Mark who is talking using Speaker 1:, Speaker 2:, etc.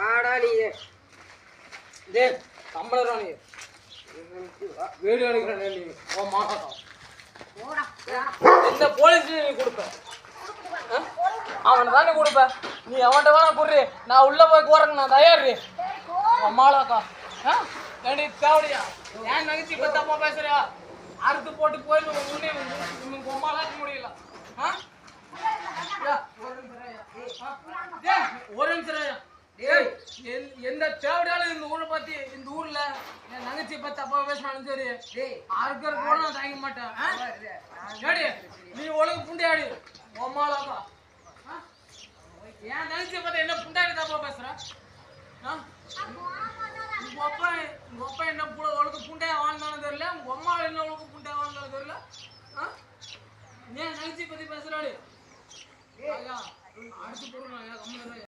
Speaker 1: ஆடா நீ டே கம்பளரா நீ வீடியோ எடுக்கிறேன் நீ ஓ மாடா இந்த போலீஸ் நீ கொடுப்ப அவன் தானே கொடுப்ப நீ அவன்கிட்ட வேணா குடுறி நான் உள்ள போய் போறேன் நான் தயாரி மாலாக்கா ஏண்டி தேவடியா ஏன் நகைச்சி பத்தாப்பா பேசுறியா அறுத்து போட்டு போய் உமாலாக்க முடியல ஒரு நிமிஷம் எந்த தேவையாலும் இந்த ஊரை பத்தி இந்த ஊர்ல என் நகைச்சி பத்தி அப்பா பேசினாலும் சரி அறுக்கிற கூட நான் தாங்க மாட்டேன் நீ ஒழுங்கு புண்டையாடி உமாலாக்கா ஏன் நகைச்சி பத்தி என்ன புண்டாடி தப்பா பேசுற உங்க அப்பா என்ன ஒழுங்கு புண்டையா வாழ்ந்தாலும் தெரியல உங்க அம்மா என்ன ஒழுங்கு புண்டையா வாழ்ந்தாலும் தெரியல ஏன் நகைச்சி பத்தி பேசுறாடி அடிச்சு போடுறேன்